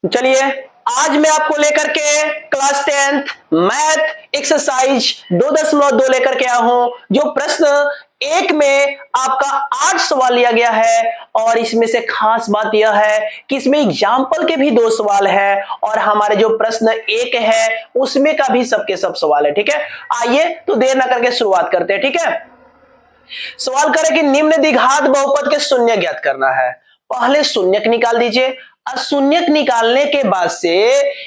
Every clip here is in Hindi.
चलिए आज मैं आपको लेकर के क्लास 10th मैथ एक्सरसाइज 2.2 लेकर के आया हूं, जो प्रश्न एक में आपका 8 सवाल लिया गया है। और इसमें से खास बात यह है कि इसमें एग्जाम्पल के भी 2 सवाल है और हमारे जो प्रश्न एक है उसमें का भी सबके सब सवाल है। ठीक है, आइए तो देर ना करके शुरुआत करते हैं। ठीक है, सवाल करें कि निम्न द्विघात बहुपद के शून्य ज्ञात करना है। पहले शून्यक निकाल दीजिए और शून्यक निकालने के बाद से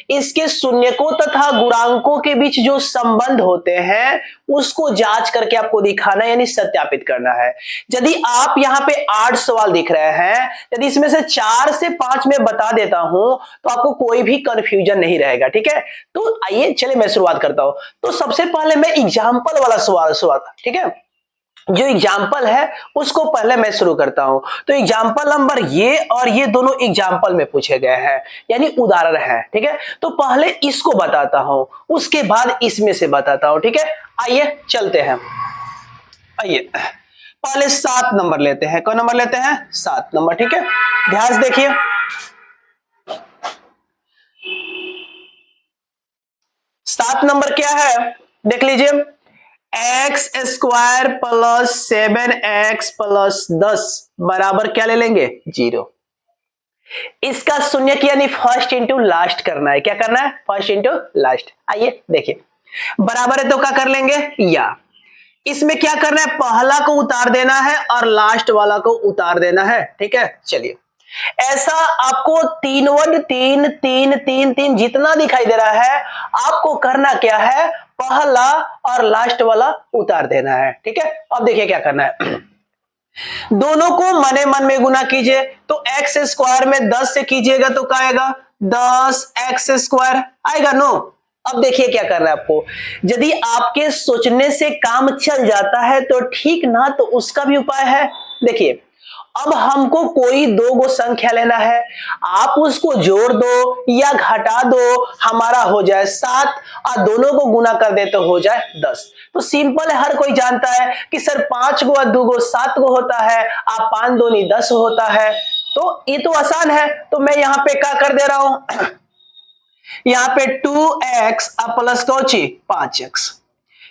इसके शून्यकों तथा गुणांकों के बीच जो संबंध होते हैं उसको जांच करके आपको दिखाना है, यानी सत्यापित करना है। यदि आप यहाँ पे 8 सवाल दिख रहे हैं, यदि इसमें से 4 से 5 में बता देता हूं तो आपको कोई भी कंफ्यूजन नहीं रहेगा। ठीक है, तो आइए चले मैं शुरुआत करता हूं। तो सबसे पहले मैं एग्जाम्पल वाला सवाल ठीक है, जो एग्जाम्पल है उसको पहले मैं शुरू करता हूं। तो एग्जाम्पल नंबर ये और ये दोनों एग्जाम्पल में पूछे गए हैं, यानी उदाहरण है। ठीक है, तो पहले इसको बताता हूं, उसके बाद इसमें से बताता हूं। ठीक है, आइए चलते हैं। आइए पहले 7 नंबर लेते हैं। कौन नंबर लेते हैं? 7 नंबर। ठीक है, ध्यान से देखिए। 7 नंबर क्या है देख लीजिए। X square plus 7x plus 10 बराबर क्या ले लेंगे? 0। इसका शून्य यानी फर्स्ट इंटू लास्ट करना है। क्या करना है? First into last. आइए देखिए, बराबर है तो क्या कर लेंगे? या इसमें क्या करना है? पहला को उतार देना है और लास्ट वाला को उतार देना है। ठीक है, चलिए ऐसा आपको 3 1 3 3 3 3 जितना दिखाई दे रहा है आपको करना क्या है? पहला और लास्ट वाला उतार देना है। ठीक है, अब देखिए क्या करना है। दोनों को मने मन में गुना कीजिए। तो एक्स स्क्वायर में 10 से कीजिएगा तो क्या आएगा? 10x स्क्वायर आएगा। नो, अब देखिए क्या करना है आपको। यदि आपके सोचने से काम चल जाता है तो ठीक ना, तो उसका भी उपाय है। देखिए, अब हमको कोई 2 गो संख्या लेना है, आप उसको जोड़ दो या घटा दो, हमारा हो जाए 7 और दोनों को गुना कर दे तो हो जाए 10। तो सिंपल है, हर कोई जानता है कि सर 5 गो और 2 गो 7 गो होता है, आप 5 दूनी 10 होता है। तो ये तो आसान है। तो मैं यहाँ पे क्या कर दे रहा हूं, यहाँ पे 2x प्लस कौची 5x,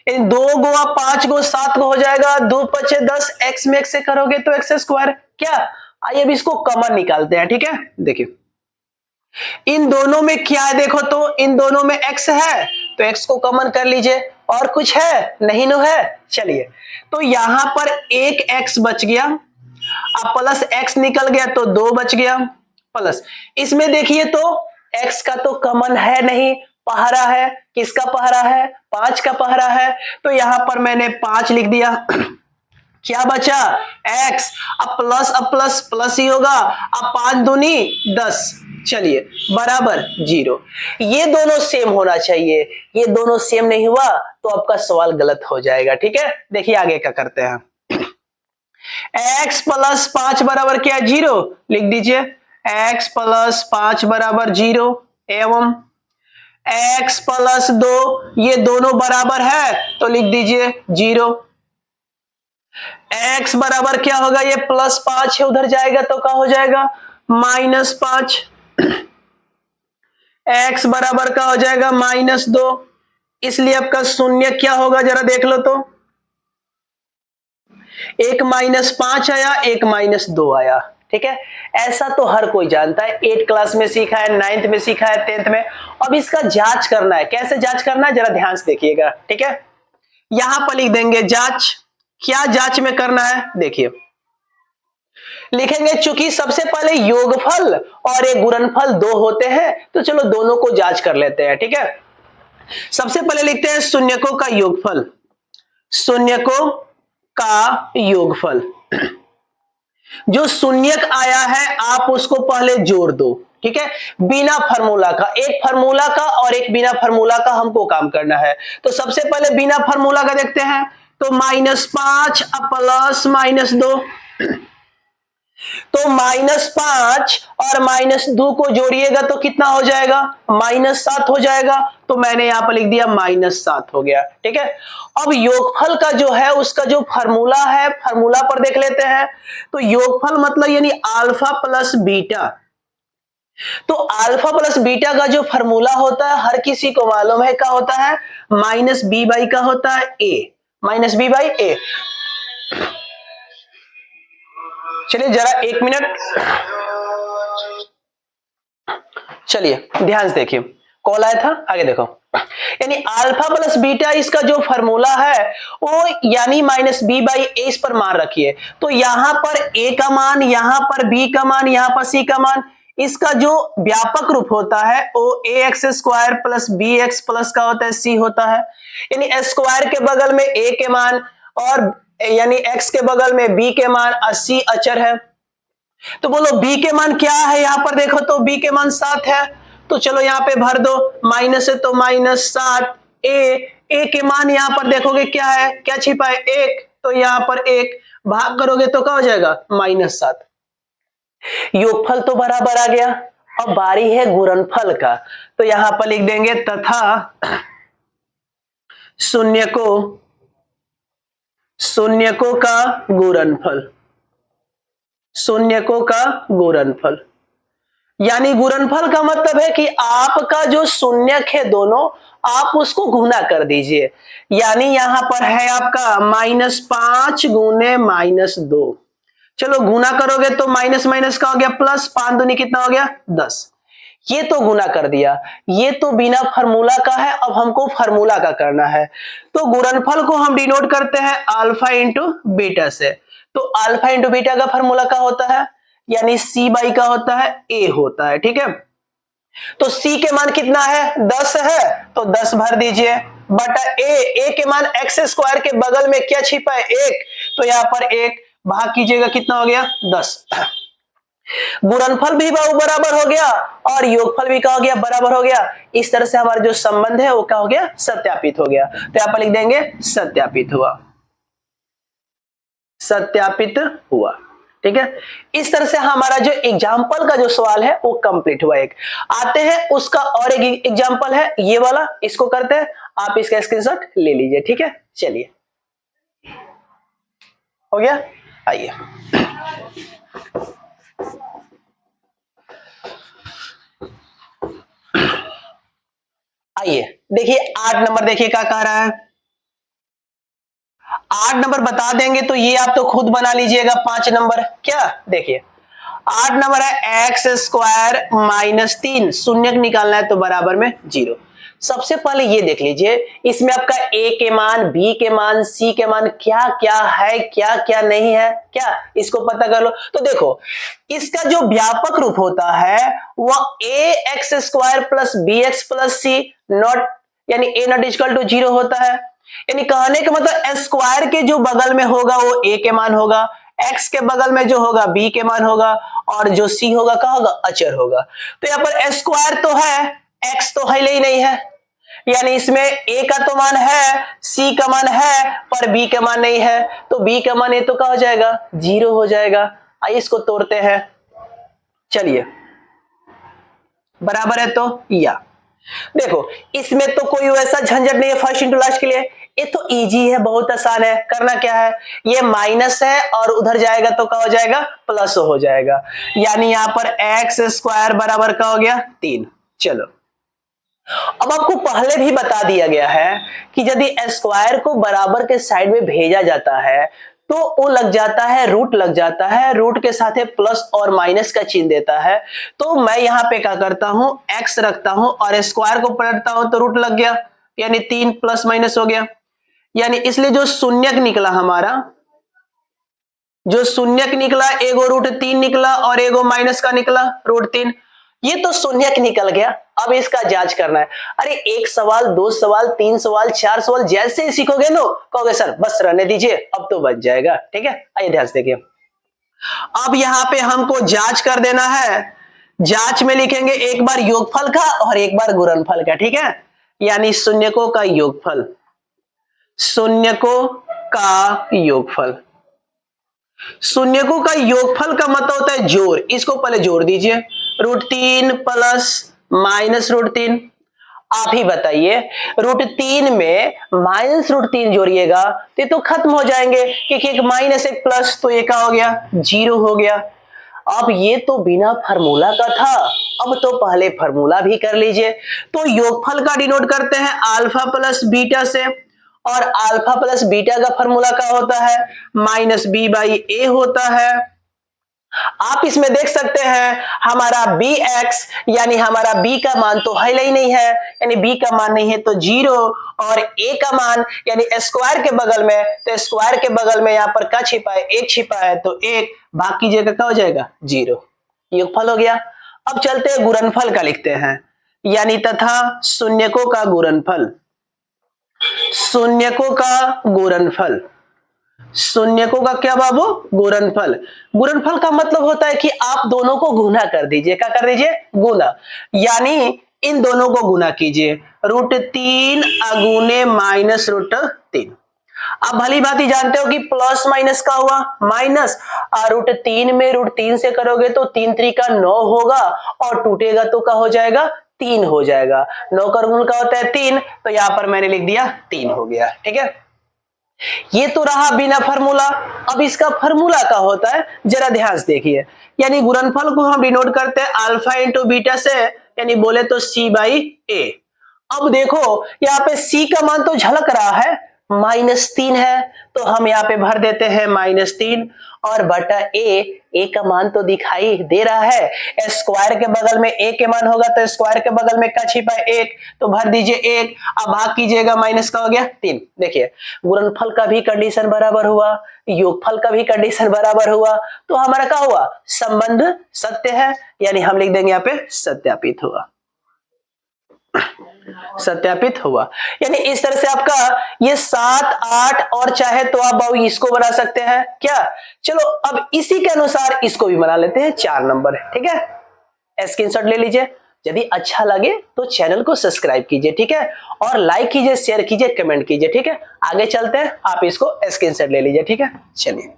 इन 2 गो 5 गो 7 गो हो जाएगा। 2 पचे 10, x में x से करोगे तो x स्क्वायर। क्या? आइए अब इसको कॉमन निकालते हैं। ठीक है, देखिए इन दोनों में क्या है, देखो तो इन दोनों में x है तो x को कॉमन कर लीजिए। और कुछ है? नहीं नो है। चलिए, तो यहां पर एक x बच गया, अब प्लस x निकल गया तो 2 बच गया। प्लस इसमें देखिए तो x का तो कॉमन है नहीं, पहरा है। किसका पहरा है? 5 का पहरा है। तो यहां पर मैंने 5 लिख दिया। क्या बचा? x। अब प्लस प्लस ही होगा। अब 5 दूनी 10, चलिए बराबर 0। ये दोनों सेम होना चाहिए, ये दोनों सेम नहीं हुआ तो आपका सवाल गलत हो जाएगा। ठीक है, देखिए आगे क्या करते हैं। x प्लस 5 बराबर क्या? 0 लिख दीजिए। x प्लस 5 बराबर 0 एवं x प्लस 2, ये दोनों बराबर है तो लिख दीजिए 0। x बराबर क्या होगा? ये प्लस 5 है, उधर जाएगा तो क्या हो जाएगा? -5। x बराबर का हो जाएगा -2। इसलिए आपका शून्य क्या होगा जरा देख लो तो, एक -5 आया, एक -2 आया। ठीक है, ऐसा तो हर कोई जानता है, 8 क्लास में सीखा है, 9th में सीखा है, 10th में। अब इसका जांच करना है। कैसे जांच करना है जरा ध्यान से देखिएगा। ठीक है, यहां पर लिख देंगे जांच। क्या जांच में करना है देखिए, लिखेंगे चूंकि सबसे पहले योगफल और एक गुणनफल 2 होते हैं तो चलो दोनों को जांच कर लेते हैं। ठीक है, सबसे पहले लिखते हैं शून्यकों का योगफल। शून्यकों का योगफल, जो शून्यक आया है आप उसको पहले जोड़ दो। ठीक है, बिना फार्मूला का। एक फार्मूला का और एक बिना फार्मूला का हमको काम करना है। तो सबसे पहले बिना फार्मूला का देखते हैं। तो -5 प्लस -2, तो -5 और -2 को जोड़िएगा तो कितना हो जाएगा? -7 हो जाएगा। तो मैंने यहां पर लिख दिया -7 हो गया। ठीक है, अब योगफल का जो है उसका जो फार्मूला है, फार्मूला पर देख लेते हैं। तो योगफल मतलब यानी अल्फा प्लस बीटा। तो अल्फा प्लस बीटा का जो फॉर्मूला होता है हर किसी को मालूम है, क्या होता है, माइनस बी बाई का होता है ए, माइनस बी बाई ए। चलिए जरा एक मिनट, चलिए ध्यान से देखिए, कॉल आया था, आगे देखो। यानी अल्फा प्लस बीटा इसका जो फॉर्मूला है वो यानी माइनस बी बाई ए इस पर मान रखिए। तो यहां पर ए का मान, यहां पर बी का मान, यहां पर सी का मान, इसका जो व्यापक रूप होता है वो a x square plus b x plus का होता है सी होता है। यानी स्क्वायर के बगल में ए के मान और यानी एक्स के बगल में बी के मान और सी अचर है। तो बोलो बी के मान क्या है, यहां पर देखो तो बी के मान 7 है, तो चलो यहां पे भर दो, माइनस है तो माइनस 7। ए के मान यहां पर देखोगे क्या है, क्या छिपा है, 1, तो यहां पर 1 भाग करोगे तो क्या हो जाएगा, -7। योगफल तो बराबर आ गया। अब बारी है गुणनफल का, तो यहां पर लिख देंगे तथा शून्य को का गुणनफल, शून्य को का गुणनफल। यानी गुणनफल का मतलब है कि आपका जो शून्यक है दोनों, आप उसको गुना कर दीजिए। यानी यहां पर है आपका -5 गुने -2, चलो गुना करोगे तो माइनस माइनस का हो गया प्लस, 5 दूनी कितना हो गया 10। ये तो गुना कर दिया, ये तो बिना फार्मूला का है, अब हमको फार्मूला का करना है। तो गुणनफल को हम डिनोट करते हैं अल्फा इंटू बीटा से। तो अल्फा इंटू बीटा का फार्मूला क्या होता है, यानी सी बाई का होता है ए होता है, ठीक है। तो सी के मान कितना है, 10 है, तो 10 भर दीजिए बटा ए के मान एक्स स्क्वायर के बगल में क्या छिपा है 1, तो यहां पर 1 भाग कीजिएगा कितना हो गया 10। गुणनफल भी बराबर हो गया और योगफल भी क्या हो गया, बराबर हो गया। इस तरह से हमारा जो संबंध है वो क्या हो गया, सत्यापित हो गया। तो यहां पर लिख देंगे सत्यापित हुआ, सत्यापित हुआ, ठीक है। इस तरह से हमारा जो एग्जाम्पल का जो सवाल है वो कंप्लीट हुआ। एक आते हैं उसका और एक एग्जाम्पल है ये वाला, इसको करते हैं, आप इसका स्क्रीनशॉट ले लीजिए, ठीक है। चलिए हो गया, आइए आइए देखिए 8 नंबर, देखिए क्या कह रहा है। 8 नंबर बता देंगे तो ये आप तो खुद बना लीजिएगा। 5 नंबर क्या, देखिए 8 नंबर है एक्स स्क्वायर -3, शून्य निकालना है तो बराबर में 0। सबसे पहले ये देख लीजिए, इसमें आपका ए के मान, बी के मान, सी के मान क्या क्या है, क्या क्या नहीं है, क्या इसको पता कर लो। तो देखो इसका जो व्यापक रूप होता है वह a x square plus b x plus c naught, यानी ए नॉट इक्वल टू 0 होता है। यानी कहने का मतलब स्क्वायर के जो बगल में होगा वो ए के मान होगा, एक्स के बगल में जो होगा बी के मान होगा, और जो सी होगा क्या होगा, अचर होगा। तो यहाँ पर स्क्वायर तो है, एक्स तो है ही नहीं है, यानी इसमें ए का तो मान है, सी का मान है, पर बी का मान नहीं है, तो बी का मान ये तो क्या हो जाएगा, 0 हो जाएगा। आइए इसको तोड़ते हैं, चलिए बराबर है तो या देखो इसमें तो कोई वैसा झंझट नहीं है फर्स्ट इंटू लास्ट के लिए, ये तो इजी है, बहुत आसान है। करना क्या है, ये माइनस है और उधर जाएगा तो क्या हो जाएगा, प्लस हो जाएगा। यानी यहां पर एक्स स्क्वायर बराबर का हो गया 3। चलो अब आपको पहले भी बता दिया गया है कि यदि स्क्वायर को बराबर के साइड में भेजा जाता है तो वो लग जाता है, रूट लग जाता है, रूट के साथ प्लस और माइनस का चिन्ह देता है। तो मैं यहां पे क्या करता हूं, एक्स रखता हूं और स्क्वायर को पलटता हूं तो रूट लग गया, यानी 3 प्लस माइनस हो गया। यानी इसलिए जो शून्यक निकला हमारा, जो शून्यक निकला, एगो √3 निकला और एगो माइनस का निकला √3, ये तो शून्यक निकल गया। अब इसका जांच करना है। अरे 1 सवाल, 2 सवाल, 3 सवाल, 4 सवाल, जैसे ही सीखोगे नो कहोगे सर बस रहने दीजिए अब तो बच जाएगा, ठीक है। आइए ध्यान से देखिए, अब यहां पे हमको जांच कर देना है। जांच में लिखेंगे एक बार योगफल का और एक बार गुणनफल का, ठीक है। यानी शून्यकों का योगफल, शून्यकों का योगफल, शून्यकों का योगफल का मतलब होता है जोड़। इसको पहले जोड़ दीजिए, √3 प्लस माइनस √3। आप ही बताइए, √3 में माइनस √3 जोड़िएगा तो ये तो खत्म हो जाएंगे, क्योंकि एक माइनस एक प्लस, तो ये क्या हो गया, 0 हो गया। अब ये तो बिना फार्मूला का था, अब तो पहले फार्मूला भी कर लीजिए। तो योगफल का डिनोट करते हैं अल्फा प्लस बीटा से, और अल्फा प्लस बीटा का फार्मूला क्या होता है, माइनस बी बाई ए होता है। आप इसमें देख सकते हैं हमारा बी एक्स यानी हमारा बी का मान तो है ही नहीं है, यानी बी का मान नहीं है तो 0, और ए का मान यानी स्क्वायर के बगल में, तो स्क्वायर के बगल में यहाँ पर क्या छिपा है, 1 छिपा है, तो 1 बाकी जगह क्या हो जाएगा 0, योगफल हो गया। अब चलते हैं गुणनफल का लिखते हैं, यानी तथा शून्यकों का गुणनफल, शून्यकों का गुणनफल, शून्यकों का क्या बाबू, गुणनफल। गुणनफल का मतलब होता है कि आप दोनों को गुना कर दीजिए, क्या कर दीजिए, गुना, यानी इन दोनों को गुना कीजिए, √3 अगुने माइनस √3। आप भली भांति जानते हो कि प्लस माइनस का हुआ माइनस, √3 में √3 से करोगे तो 3 3 का 9 होगा, और टूटेगा तो क्या हो जाएगा, 3 हो जाएगा। 9 का गुण का होता है 3, तो यहां पर मैंने लिख दिया 3 हो गया, ठीक है। ये तो रहा बिना फार्मूला। अब इसका फार्मूला क्या होता है जरा ध्यान से देखिए, यानी गुणनफल को हम डिनोट करते हैं अल्फा इंटू बीटा से, यानी बोले तो सी बाई ए। अब देखो यहाँ पे सी का मान तो झलक रहा है, -3 है, तो हम यहाँ पे भर देते हैं -3, और बटा ए का मान तो दिखाई दे रहा है, स्क्वायर के बगल में ए के मान होगा तो स्क्वायर के बगल में क्या छिपा है 1, तो भर दीजिए 1, अब भाग कीजिएगा, माइनस का हो गया 3। देखिए गुणनफल का भी कंडीशन बराबर हुआ, योगफल का भी कंडीशन बराबर हुआ, तो हमारा क्या हुआ, संबंध सत्य है, यानी हम लिख देंगे यहाँ पे सत्यापित हुआ, सत्यापित हुआ। यानी इस तरह से आपका ये 7 8 और चाहे तो आप बाबू इसको बना सकते हैं क्या। चलो अब इसी के अनुसार इसको भी बना लेते हैं 4 नंबर, ठीक है। स्क्रीनशॉट ले लीजिए, यदि अच्छा लगे तो चैनल को सब्सक्राइब कीजिए, ठीक है, और लाइक कीजिए, शेयर कीजिए, कमेंट कीजिए, ठीक है। आगे चलते हैं, आप इसको स्क्रीनशॉट ले लीजिए, ठीक है। चलिए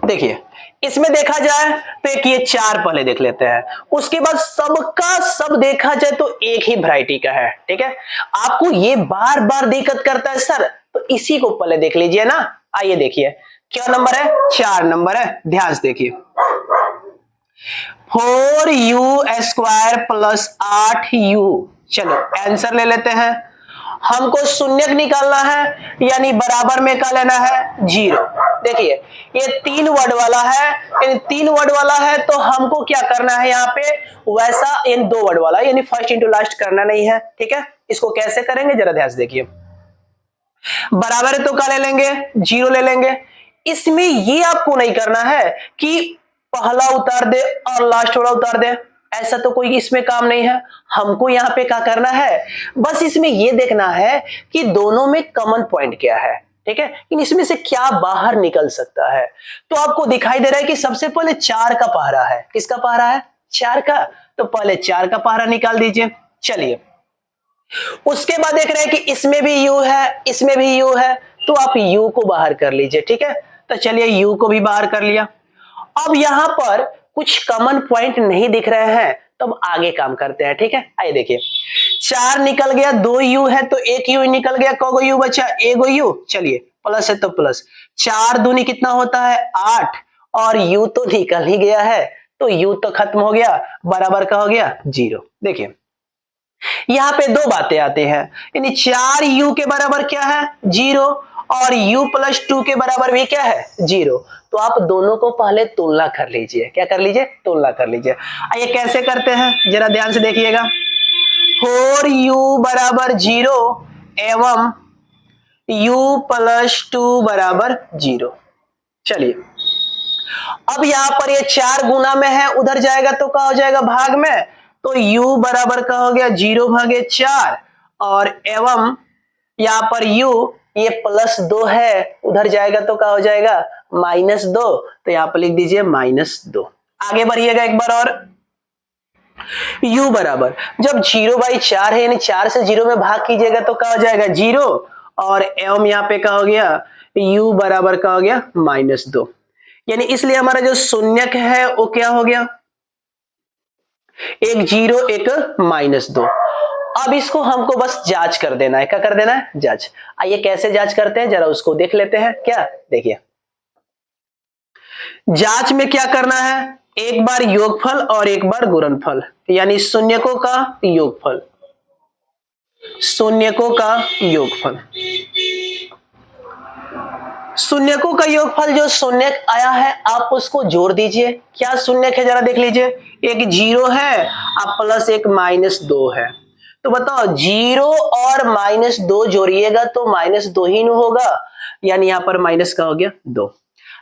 देखिए इसमें देखा जाए तो एक ये 4 पहले देख लेते हैं, उसके बाद सबका सब देखा जाए तो एक ही वैरायटी का है, ठीक है। आपको ये बार बार दिक्कत करता है सर, तो इसी को पहले देख लीजिए ना। आइए देखिए क्या नंबर है, 4 नंबर है, ध्यान से देखिए। 4u² प्लस 8u, चलो आंसर ले लेते हैं। हमको शून्यक निकालना है, यानी बराबर में क्या लेना है 0। देखिए ये 3 वर्ड वाला है, यानी 3 वर्ड वाला है, तो हमको क्या करना है यहाँ पे वैसा, यानी 2 वर्ड वाला, यानी फर्स्ट इंटू लास्ट करना नहीं है, ठीक है। इसको कैसे करेंगे जरा ध्यान से देखिए, बराबर है तो क्या ले लेंगे 0 ले लेंगे। इसमें ये आपको नहीं करना है कि पहला उतार दे और लास्ट वाला उतार दे, ऐसा तो कोई इसमें काम नहीं है। हमको यहाँ पे क्या करना है, बस इसमें ये देखना है कि दोनों में कॉमन पॉइंट क्या है, ठीक है, कि इसमें से क्या बाहर निकल सकता है। तो आपको दिखाई दे रहा है कि सबसे पहले 4 का पहरा है, किसका पहरा है 4 का, तो पहले 4 का पहरा निकाल दीजिए। चलिए उसके बाद देख रहे हैं कि इसमें भी u है, इसमें भी u है, तो आप u को बाहर कर लीजिए, ठीक है। तो चलिए u को भी बाहर कर लिया। अब यहां पर कुछ कॉमन पॉइंट नहीं दिख रहे हैं, तब आगे काम करते हैं, ठीक है। आइए देखिए 4 निकल गया, 2u है तो 1u निकल गया, कौगो u बचा, एगो u। चलिए प्लस है तो प्लस, 4 दूनी कितना होता है 8, और u तो निकल ही गया है, तो u तो खत्म हो गया, बराबर का हो गया 0। देखिए यहाँ पे 2 बातें आती हैं, यानी 4u के बराबर क्या है 0, और u प्लस 2 के बराबर भी क्या है 0। तो आप दोनों को पहले तुलना कर लीजिए, क्या कर लीजिए, तुलना कर लीजिए। आइए कैसे करते हैं जरा ध्यान से देखिएगा। 4u बराबर 0 एवं u प्लस 2 बराबर 0। चलिए अब यहां पर ये 4 गुना में है, उधर जाएगा तो क्या हो जाएगा भाग में, तो u बराबर का हो गया 0/4, और एवं यहां पर u ये +2 है, उधर जाएगा तो क्या हो जाएगा -2, तो यहां पर लिख दीजिए -2। आगे बढ़िएगा एक बार और, u बराबर जब 0/4 है, यानी 4 से 0 में भाग कीजिएगा तो क्या हो जाएगा 0, और एवं यहाँ पे क्या हो गया u बराबर का हो गया -2, यानी इसलिए हमारा जो शून्यक है वो क्या हो गया, एक 0 एक -2। अब इसको हमको बस जांच कर देना है। क्या कर देना है? जांच। आइए कैसे जांच करते हैं जरा उसको देख लेते हैं। क्या देखिए, जांच में क्या करना है, एक बार योगफल और एक बार गुणनफल, यानी शून्यकों का योगफल, शून्यकों का योगफल, शून्यकों का योगफल जो शून्य आया है आप उसको जोड़ दीजिए। क्या शून्य है जरा देख लीजिए, एक जीरो है अब प्लस एक -2 है। तो बताओ जीरो और -2 जोड़िएगा तो -2 ही होगा, यानी यहां पर माइनस का हो गया 2।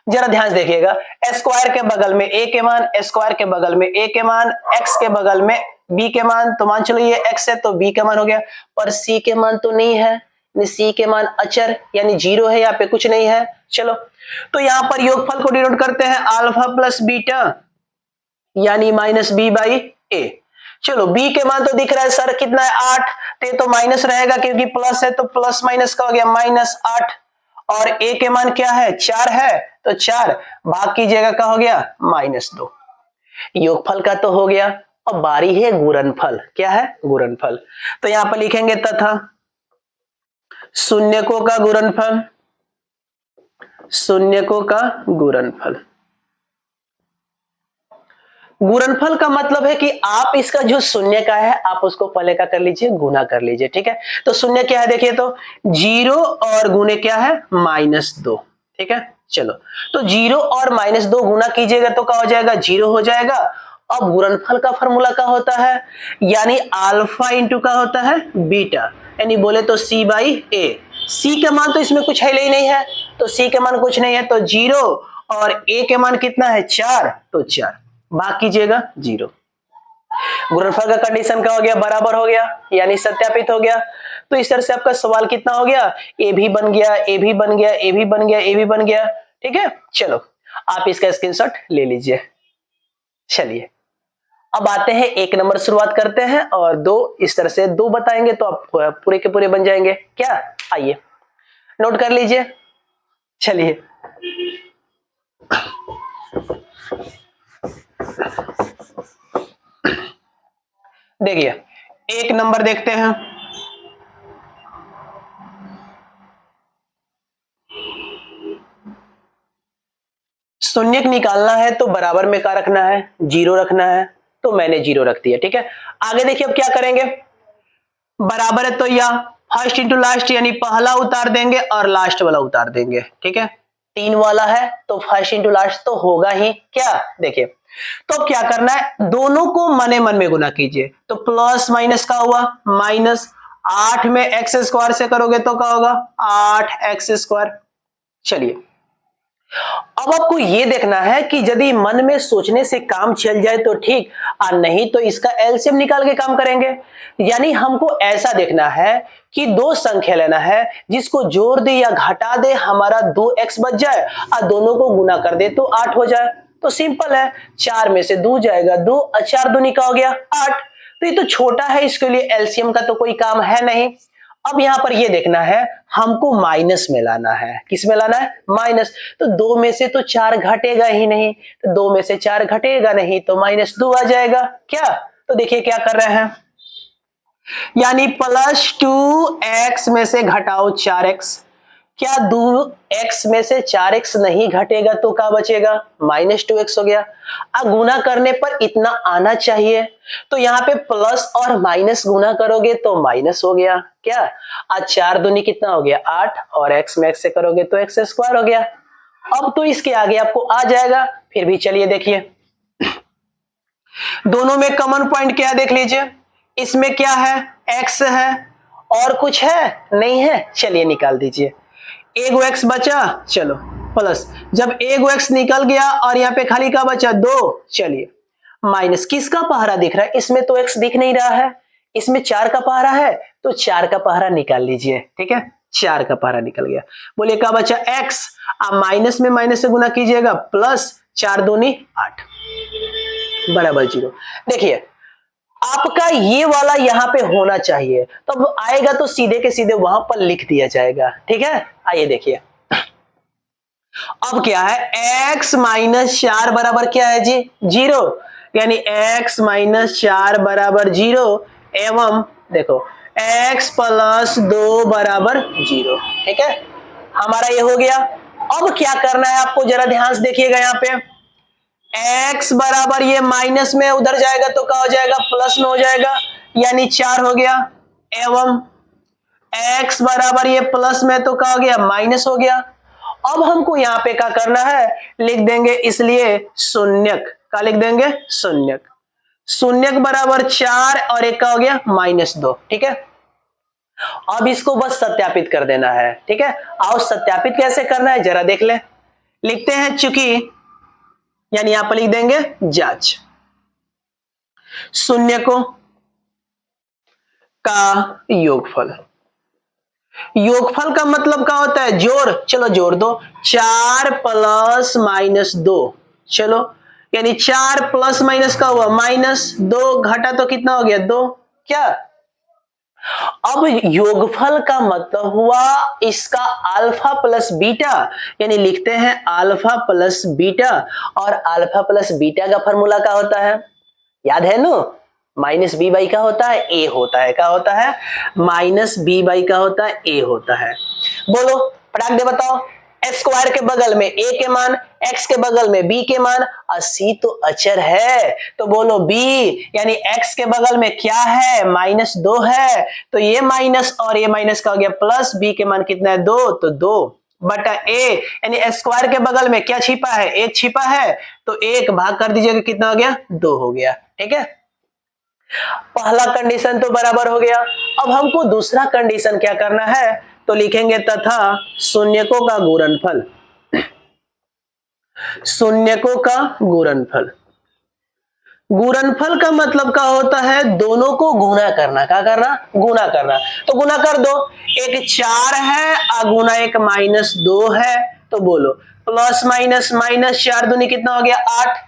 जरा ध्यान से देखिएगा, स्क्वायर के बगल में a के मान, स्क्वायर के बगल में a के मान, x के बगल में b के मान, तो मान चलो ये x है तो b का मान हो गया, पर c के मान तो नहीं है, c के मान अचर यानी जीरो है, यहाँ पे कुछ नहीं है। चलो तो यहाँ पर योगफल को डिनोट करते हैं अल्फा प्लस बीटा, यानी -b/a। चलो b के मान तो दिख रहा है सर कितना है 8, तो माइनस रहेगा क्योंकि प्लस है, तो प्लस माइनस का हो गया -8, और a के मान क्या है 4 है तो 4 भाग कीजिएगा का हो गया -2। योगफल का तो हो गया, अब बारी है गुणनफल। क्या है? गुणनफल। तो यहां पर लिखेंगे तथा शून्यकों का गुणनफल, शून्यकों का गुणनफल। गुणनफल का मतलब है कि आप इसका जो शून्य का है आप उसको पहले का कर लीजिए, गुना कर लीजिए। ठीक है, तो शून्य क्या है देखिए, तो जीरो और गुने क्या है -2। ठीक है, चलो तो जीरो और -2 गुना कीजिएगा तो क्या हो जाएगा, जीरो हो जाएगा। अब गुणनफल का फॉर्मूला क्या होता है, यानी अल्फा इंटू का होता है बीटा, यानी बोले तो c/a। c का मान तो इसमें कुछ है ही नहीं है, तो c के मान कुछ नहीं है, तो जीरो और a के मान कितना है 4, तो 4 भाग कीजिएगा 0। गुणनफल का कंडीशन क्या हो गया, बराबर हो गया, यानी सत्यापित हो गया। तो इस तरह से आपका सवाल कितना हो गया, ए भी बन गया, ए भी बन गया, ए भी बन गया, ए भी बन गया। ठीक है, चलो आप इसका स्क्रीनशॉट ले लीजिए। चलिए अब आते हैं एक नंबर शुरुआत करते हैं, और दो इस तरह से दो बताएंगे तो आप पूरे के पूरे बन जाएंगे। क्या, आइए नोट कर लीजिए। चलिए देखिए एक नंबर देखते हैं, शून्यक निकालना है तो बराबर में क्या रखना है, जीरो रखना है, तो मैंने जीरो रख दिया। ठीक है, आगे देखिए अब क्या करेंगे, बराबर है तो या फर्स्ट इंटू लास्ट, यानी पहला उतार देंगे और लास्ट वाला उतार देंगे। ठीक है, 3 वाला है तो फर्स्ट इंटू लास्ट तो होगा ही। क्या देखिए, तो अब क्या करना है, दोनों को मने मन में गुना कीजिए, तो प्लस माइनस का हुआ माइनस, 8 में एक्स स्क्वायर से करोगे तो क्या होगा 8x²। चलिए अब आपको यह देखना है कि यदि मन में सोचने से काम चल जाए तो ठीक, और नहीं तो इसका एलसीएम निकाल के काम करेंगे। यानी हमको ऐसा देखना है कि दो संख्या लेना है जिसको जोड़ दे या घटा दे हमारा 2x बच जाए, और दोनों को गुना कर दे तो 8 हो जाए। तो सिंपल है, 4 में से 2 जाएगा 2, और 4 दूनी का हो गया 8। तो ये तो छोटा है, इसके लिए एलसीएम का तो कोई काम है नहीं। अब यहां पर ये देखना है हमको माइनस में लाना है, किस में लाना है, माइनस। तो 2 में से तो 4 घटेगा ही नहीं, तो 2 में से 4 घटेगा नहीं तो -2 आ जाएगा। क्या, तो देखिए क्या कर रहे हैं, यानी +2x में से घटाओ 4x। क्या 2x में से 4x नहीं घटेगा तो क्या बचेगा, -2x हो गया। अब गुना करने पर इतना आना चाहिए, तो यहाँ पे प्लस और माइनस गुना करोगे तो माइनस हो गया। क्या, आज 4 दूनी कितना हो गया 8, और x में x से करोगे तो x² हो गया। अब तो इसके आगे आपको आ जाएगा, फिर भी चलिए देखिए दोनों में कॉमन पॉइंट क्या है देख लीजिए, इसमें क्या है x है और कुछ है नहीं है, चलिए निकाल दीजिए। एगो x बचा, चलो प्लस, जब एगो x निकल गया और यहाँ पे खाली का बचा 2, चलिए माइनस, किसका पहरा दिख रहा है, इसमें तो x दिख नहीं रहा है, इसमें 4 का पहरा है, तो 4 का पहरा निकाल लीजिए। ठीक है, 4 का पहरा निकल गया, बोले क्या बचा x, अब माइनस में माइनस से गुना कीजिएगा, प्लस 4 दूनी 8 बराबर 0। देखिए आपका ये वाला यहाँ पे होना चाहिए, तब तो आएगा तो सीधे के सीधे वहां पर लिख दिया जाएगा। ठीक है, आइए देखिए अब क्या है, x - 4 बराबर क्या है जी 0, यानी x - 4 बराबर 0, एवं देखो x प्लस 2 बराबर 0। ठीक है, हमारा ये हो गया। अब क्या करना है आपको, जरा ध्यान से देखिएगा। यहाँ पे x बराबर ये माइनस में उधर जाएगा तो क्या हो जाएगा, प्लस में हो जाएगा, यानी 4 हो गया। एवं x बराबर ये प्लस में तो क्या हो गया, माइनस हो गया। अब हमको यहाँ पे क्या करना है, लिख देंगे इसलिए शून्यक। क्या लिख देंगे, शून्यक। शून्यक बराबर 4 और एक का हो गया -2। ठीक है, अब इसको बस सत्यापित कर देना है। ठीक है, आओ सत्यापित कैसे करना है जरा देख ले। लिखते हैं चूंकि, यानी यहां पर लिख देंगे जांच शून्यकों का योगफल। योगफल का मतलब क्या होता है, जोड़। चलो जोड़ दो, 4 प्लस -2। चलो, यानी 4 प्लस माइनस का हुआ -2, घटा तो कितना हो गया, 2। क्या, अब योगफल का मतलब हुआ इसका अल्फा प्लस बीटा, यानी लिखते हैं अल्फा प्लस बीटा। और अल्फा प्लस बीटा का फॉर्मूला क्या होता है, याद है नो, माइनस बी बाई का होता है ए होता है। क्या होता है, माइनस बी बाई का होता है ए होता है। बोलो पटाख दे बताओ, स्क्वायर के बगल में ए के मान, एक्स के बगल में बी के मान, और सी तो अचर है तो बोलो बी, यानी एक्स के बगल में क्या है, -2 है, तो ये माइनस और ये माइनस का हो गया प्लस, बी के मान कितना है 2, तो 2 बटा ए, यानी स्क्वायर के बगल में क्या छिपा है, 1 छिपा है, तो 1 भाग कर दीजिएगा, कितना हो गया, 2 हो गया। ठीक है, पहला कंडीशन तो बराबर हो गया। अब हमको दूसरा कंडीशन क्या करना है, तो लिखेंगे तथा शून्यकों का गुणनफल। शून्यकों का गुणनफल, गुणनफल का मतलब क्या होता है, दोनों को गुणा करना। क्या करना, गुणा करना। तो गुणा कर दो, एक 4 है और गुणा एक -2 है, तो बोलो प्लस माइनस माइनस 4 दूनी कितना हो गया, 8।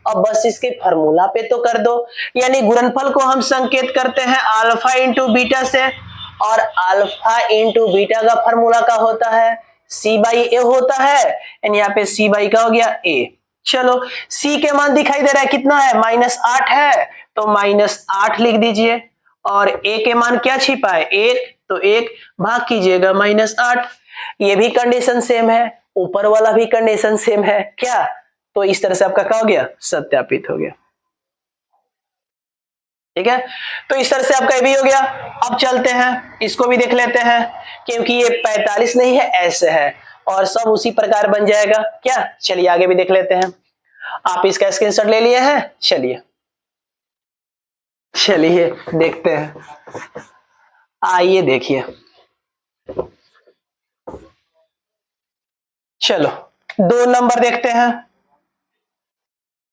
अब बस इसके फॉर्मूला पे तो कर दो, यानी गुणनफल को हम संकेत करते हैं अल्फा इंटू बीटा से, और अल्फा इंटू बीटा का फॉर्मूला का होता है सी बाई ए होता है, यानी यहाँ पे सी बाई का हो गया ए। चलो, सी के मान दिखाई दे रहा है कितना है, -8 है, तो -8 लिख दीजिए। और ए के मान क्या छिपा है, 1, तो 1 भाग कीजिएगा -8। ये भी कंडीशन सेम है, ऊपर वाला भी कंडीशन सेम है। क्या, तो इस तरह से आपका क्या हो गया, सत्यापित हो गया। ठीक है, तो इस तरह से आपका ये भी हो गया। अब चलते हैं, इसको भी देख लेते हैं, क्योंकि ये 45 नहीं है, ऐसे है, और सब उसी प्रकार बन जाएगा। क्या, चलिए आगे भी देख लेते हैं। आप इसका स्क्रीनशॉट ले लिए हैं, चलिए चलिए देखते हैं। आइए देखिए, चलो 2 नंबर देखते हैं।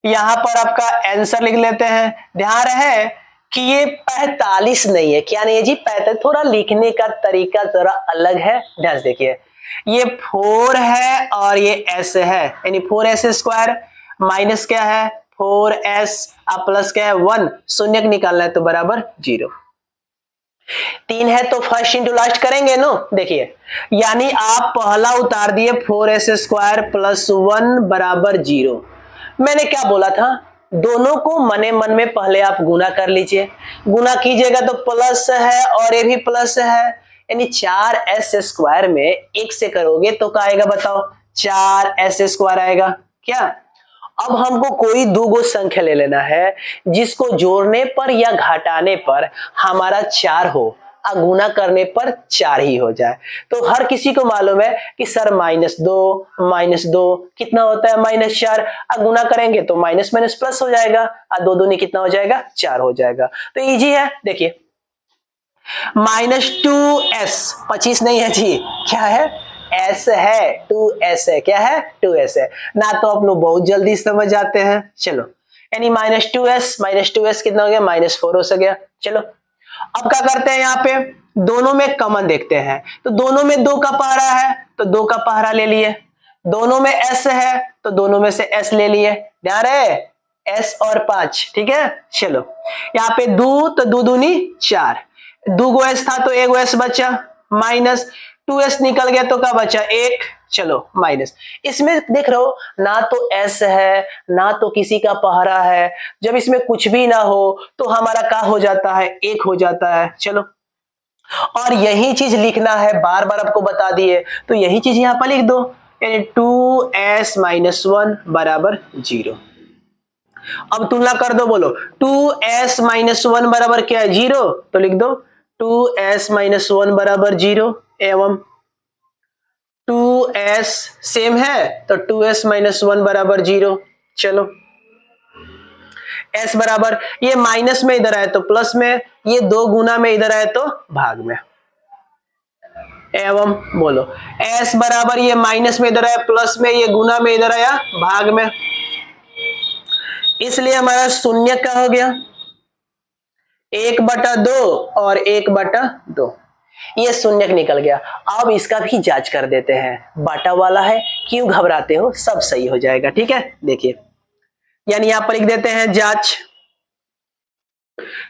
यहां पर आपका आंसर लिख लेते हैं। ध्यान रहे कि ये 45 नहीं है, क्या नहीं है जी, 45। थोड़ा लिखने का तरीका थोड़ा अलग है, ध्यान से देखिए। ये 4 है और ये s है, यानी 4s स्क्वायर माइनस क्या है 4s, अब प्लस क्या है 1, शून्य निकालना है तो बराबर 0। 3 है तो फर्स्ट इंटू लास्ट करेंगे नो, देखिए, यानी आप पहला उतार दिए 4s स्क्वायर प्लस 1 बराबर 0। मैंने क्या बोला था, दोनों को मने मन में पहले आप गुना कर लीजिए। गुना कीजिएगा तो प्लस है और ये भी प्लस है, यानी 4s स्क्वायर में 1 से करोगे तो क्या आएगा बताओ, 4s स्क्वायर आएगा। क्या, अब हमको कोई दो गो संख्या ले लेना है जिसको जोड़ने पर या घटाने पर हमारा 4 हो और गुना करने पर 4 ही हो जाए। तो हर किसी को मालूम है कि सर -2 कितना होता है, -4, और गुना करेंगे तो माइनस माइनस प्लस हो जाएगा और 2 दूनी कितना हो जाएगा, 4 हो जाएगा। तो इजी है, देखिए -2s 25 नहीं है जी, क्या है, s है, 2s है, क्या है 2s है ना, तो आप लोग बहुत जल्दी समझ जाते हैं। चलो, यानी -2s कितना हो गया, -4 हो गया। चलो, अब क्या करते हैं, यहाँ पे दोनों में कॉमन देखते हैं, तो दोनों में 2 का पहरा है तो 2 का पहरा ले लिए, दोनों में s है तो दोनों में से s ले लिए। ध्यान रहे, s और 5, ठीक है। चलो, यहाँ पे 2 तो 2 दूनी 4, 2 गो s था तो 1 गो s बचा, -2s निकल गया तो क्या बचा 1। चलो माइनस। इसमें देख रहे हो ना तो एस है ना तो किसी का पहरा है, जब इसमें कुछ भी ना हो तो हमारा क्या हो जाता है, एक हो जाता है। चलो, और यही चीज लिखना है, बार बार आपको बता दिए तो यही चीज यहां पर लिख दो, यानी 2s-1 बराबर 0। अब तुलना कर दो, बोलो 2s-1 बराबर क्या है, 0, तो लिख दो 2s-1 बराबर 0 एवं 2s सेम है तो 2s-1 बराबर 0। चलो, s बराबर ये माइनस में इधर आए तो प्लस में, ये दो गुना में इधर आए तो भाग में, एवं बोलो s बराबर ये माइनस में इधर आया प्लस में, ये गुना में इधर आया भाग में, इसलिए हमारा शून्य क्या हो गया, 1/2 और 1/2, ये शून्य निकल गया। अब इसका भी जांच कर देते हैं, बाटा वाला है, क्यों घबराते हो, सब सही हो जाएगा। ठीक है, देखिए, यानी यहां पर लिख देते हैं जांच,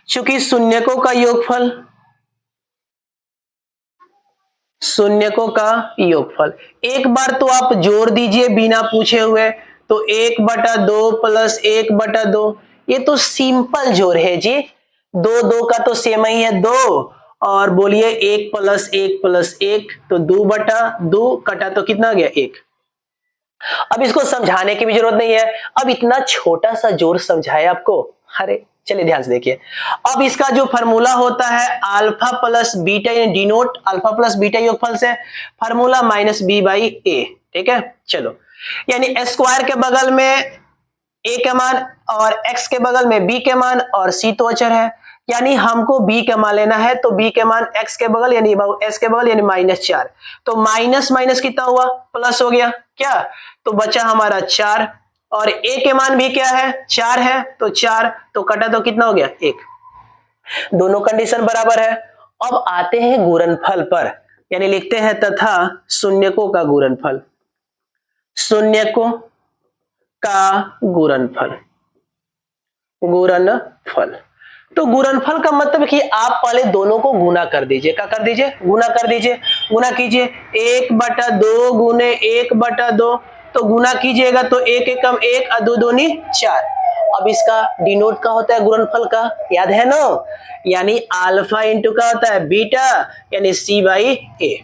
चूंकि शून्यकों का योगफल, शून्यकों का योगफल, एक बार तो आप जोड़ दीजिए बिना पूछे हुए, तो 1/2 प्लस 1/2, ये तो सिंपल जोड़ है जी, दो दो का तो सेम ही है 2, और बोलिए 1 प्लस 1 प्लस 1, तो 2/2 कटा तो कितना आ गया, 1। अब इसको समझाने की भी जरूरत नहीं है, अब इतना छोटा सा जोड़ समझाया आपको। अरे चलिए ध्यान से देखिए, अब इसका जो फार्मूला होता है अल्फा प्लस बीटा, यानी डिनोट अल्फा प्लस बीटा योगफल से, फार्मूला -b/a। ठीक है, चलो, यानी स्क्वायर के बगल में a का मान और x के बगल में b के मान, और c तो अचर है, यानी हमको b का मान लेना है, तो b के मान x के बगल यानी s के बगल यानी -4, तो माइनस माइनस कितना हुआ, प्लस हो गया क्या, तो बचा हमारा 4, और a के मान भी क्या है, 4 है, तो 4, तो कटा तो कितना हो गया, 1। दोनों कंडीशन बराबर है। अब आते हैं गुणनफल पर, यानी लिखते हैं तथा शून्यकों का गुणनफल, शून्यकों का गुणनफल, गुणनफल, तो गुणनफल का मतलब कि आप पहले दोनों को गुना कर दीजिए, क्या कर दीजिए, गुना कर दीजिए, गुना कीजिए, 1/2 गुने 1/2, तो गुना कीजिएगा तो 1 एकम 1 और 2 दूनी 4। अब इसका डिनोट का होता है गुणनफल का, याद है ना, यानी अल्फा इंटू का होता है बीटा, यानी c/a।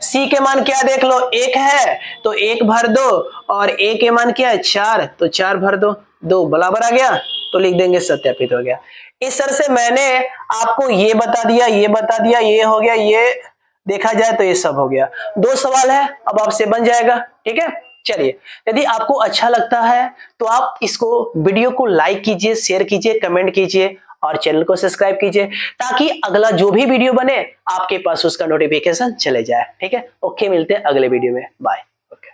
c के मान क्या देख लो, 1 है तो 1 भर दो, और a के मान क्या है, 4, तो 4 भर दो, 2 बराबर आ गया, तो लिख देंगे सत्यापित हो गया। इस तरह से मैंने आपको ये बता दिया, ये बता दिया, ये हो गया, ये देखा जाए तो ये सब हो गया। 2 सवाल है, अब आपसे बन जाएगा। ठीक है, चलिए, यदि आपको अच्छा लगता है तो आप इसको वीडियो को लाइक कीजिए, शेयर कीजिए, कमेंट कीजिए, और चैनल को सब्सक्राइब कीजिए, ताकि अगला जो भी वीडियो बने आपके पास उसका नोटिफिकेशन चले जाए। ठीक है, ओके, मिलते हैं अगले वीडियो में, बाय। ओके।